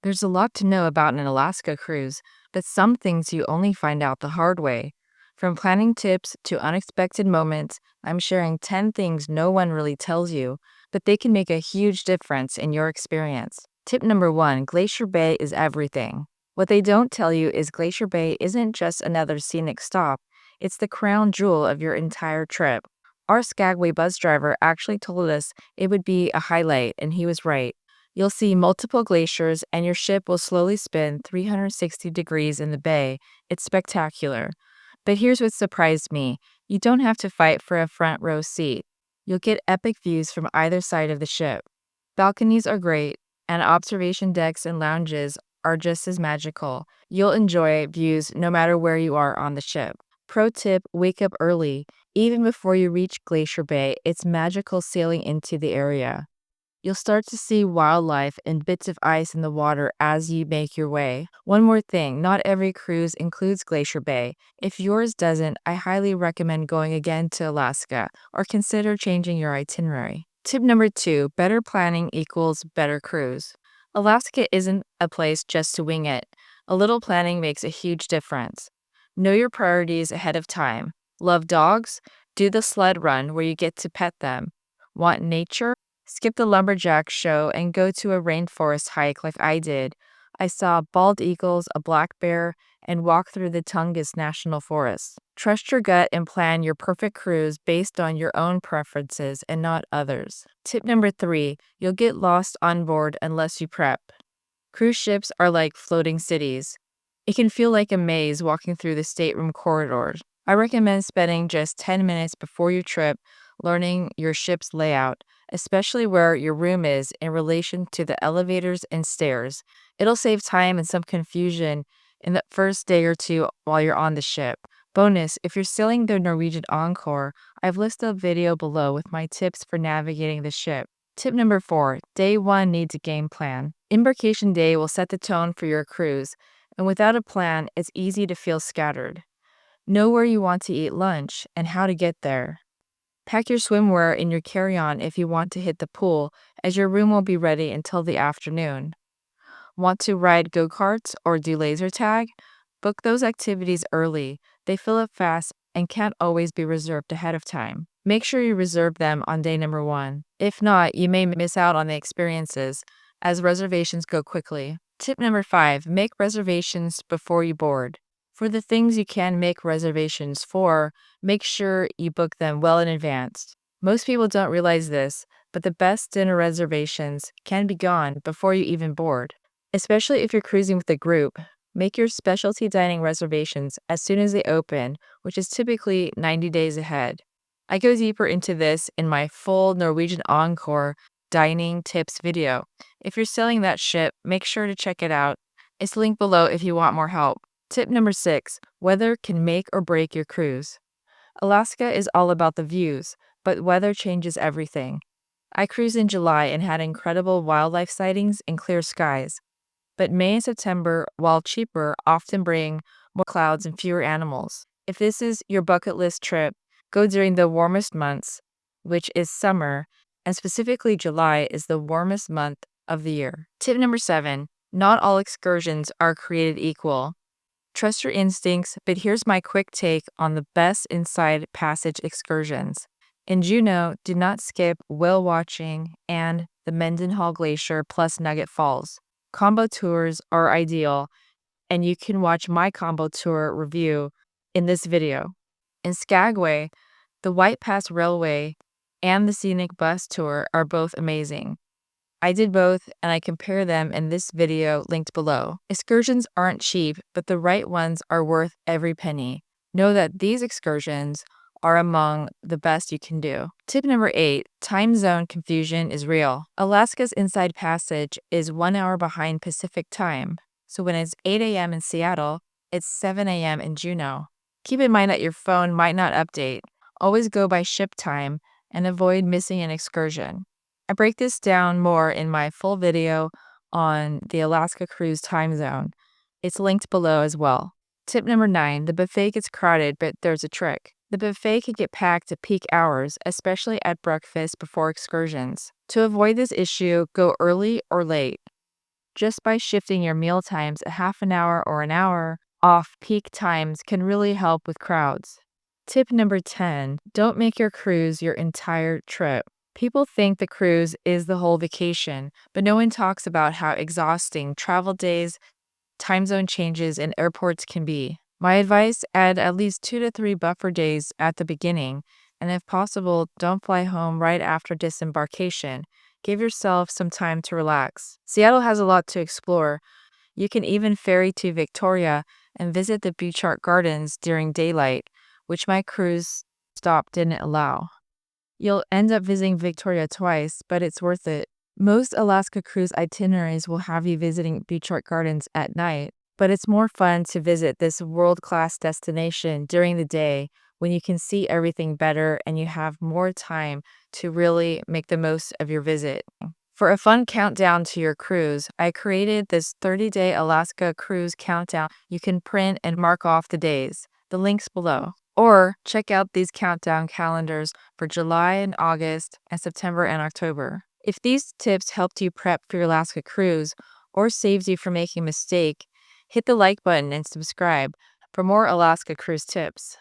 There's a lot to know about an Alaska cruise, but some things you only find out the hard way. From planning tips to unexpected moments, I'm sharing 10 things no one really tells you, but they can make a huge difference in your experience. Tip number one: Glacier Bay is everything. What they don't tell you is Glacier Bay isn't just another scenic stop, it's the crown jewel of your entire trip. Our Skagway bus driver actually told us it would be a highlight, and he was right. You'll see multiple glaciers, and your ship will slowly spin 360 degrees in the bay. It's spectacular. But here's what surprised me: you don't have to fight for a front row seat. You'll get epic views from either side of the ship. Balconies are great, and observation decks and lounges are just as magical. You'll enjoy views no matter where you are on the ship. Pro tip: wake up early. Even before you reach Glacier Bay, it's magical sailing into the area. You'll start to see wildlife and bits of ice in the water as you make your way. One more thing: not every cruise includes Glacier Bay. If yours doesn't, I highly recommend going again to Alaska or consider changing your itinerary. Tip number two: better planning equals better cruise. Alaska isn't a place just to wing it. A little planning makes a huge difference. Know your priorities ahead of time. Love dogs? Do the sled run where you get to pet them. Want nature? Skip the lumberjack show and go to a rainforest hike like I did. I saw bald eagles, a black bear, and walked through the Tungus National Forest. Trust your gut and plan your perfect cruise based on your own preferences and not others. Tip number three: you'll get lost on board unless you prep. Cruise ships are like floating cities. It can feel like a maze walking through the stateroom corridors. I recommend spending just 10 minutes before your trip learning your ship's layout, especially where your room is in relation to the elevators and stairs. It'll save time and some confusion in the first day or two while you're on the ship. Bonus: if you're sailing the Norwegian Encore, I've listed a video below with my tips for navigating the ship. Tip number four: day one needs a game plan. Embarkation day will set the tone for your cruise, and without a plan, it's easy to feel scattered. Know where you want to eat lunch and how to get there. Pack your swimwear in your carry-on if you want to hit the pool, as your room won't be ready until the afternoon. Want to ride go-karts or do laser tag? Book those activities early. They fill up fast and can't always be reserved ahead of time. Make sure you reserve them on day number one. If not, you may miss out on the experiences, as reservations go quickly. Tip number five: make reservations before you board. For the things you can make reservations for, make sure you book them well in advance. Most people don't realize this, but the best dinner reservations can be gone before you even board. Especially if you're cruising with a group, make your specialty dining reservations as soon as they open, which is typically 90 days ahead. I go deeper into this in my full Norwegian Encore dining tips video. If you're sailing that ship, make sure to check it out. It's linked below if you want more help. Tip number six: weather can make or break your cruise. Alaska is all about the views, but weather changes everything. I cruised in July and had incredible wildlife sightings and clear skies. But May and September, while cheaper, often bring more clouds and fewer animals. If this is your bucket list trip, go during the warmest months, which is summer, and specifically July is the warmest month of the year. Tip number seven: not all excursions are created equal. Trust your instincts, but here's my quick take on the best inside passage excursions. In Juneau, do not skip whale watching and the Mendenhall Glacier plus Nugget Falls. Combo tours are ideal, and you can watch my combo tour review in this video. In Skagway, the White Pass Railway and the Scenic Bus Tour are both amazing. I did both, and I compare them in this video linked below. Excursions aren't cheap, but the right ones are worth every penny. Know that these excursions are among the best you can do. Tip number eight: time zone confusion is real. Alaska's Inside Passage is 1 hour behind Pacific time, so when it's 8 a.m. in Seattle, it's 7 a.m. in Juneau. Keep in mind that your phone might not update. Always go by ship time and avoid missing an excursion. I break this down more in my full video on the Alaska cruise time zone. It's linked below as well. Tip number nine: the buffet gets crowded, but there's a trick. The buffet can get packed at peak hours, especially at breakfast before excursions. To avoid this issue, go early or late. Just by shifting your meal times a half an hour or an hour off peak times can really help with crowds. Tip number 10, don't make your cruise your entire trip. People think the cruise is the whole vacation, but no one talks about how exhausting travel days, time zone changes, and airports can be. My advice, add at least 2 to 3 buffer days at the beginning, and if possible, don't fly home right after disembarkation. Give yourself some time to relax. Seattle has a lot to explore. You can even ferry to Victoria and visit the Beach Art Gardens during daylight, which my cruise stop didn't allow. You'll end up visiting Victoria twice, but it's worth it. Most Alaska cruise itineraries will have you visiting Beach Art Gardens at night, but it's more fun to visit this world-class destination during the day when you can see everything better and you have more time to really make the most of your visit. For a fun countdown to your cruise, I created this 30-day Alaska cruise countdown. You can print and mark off the days. The link's below. Or check out these countdown calendars for July and August and September and October. If these tips helped you prep for your Alaska cruise or saved you from making a mistake, hit the like button and subscribe for more Alaska cruise tips.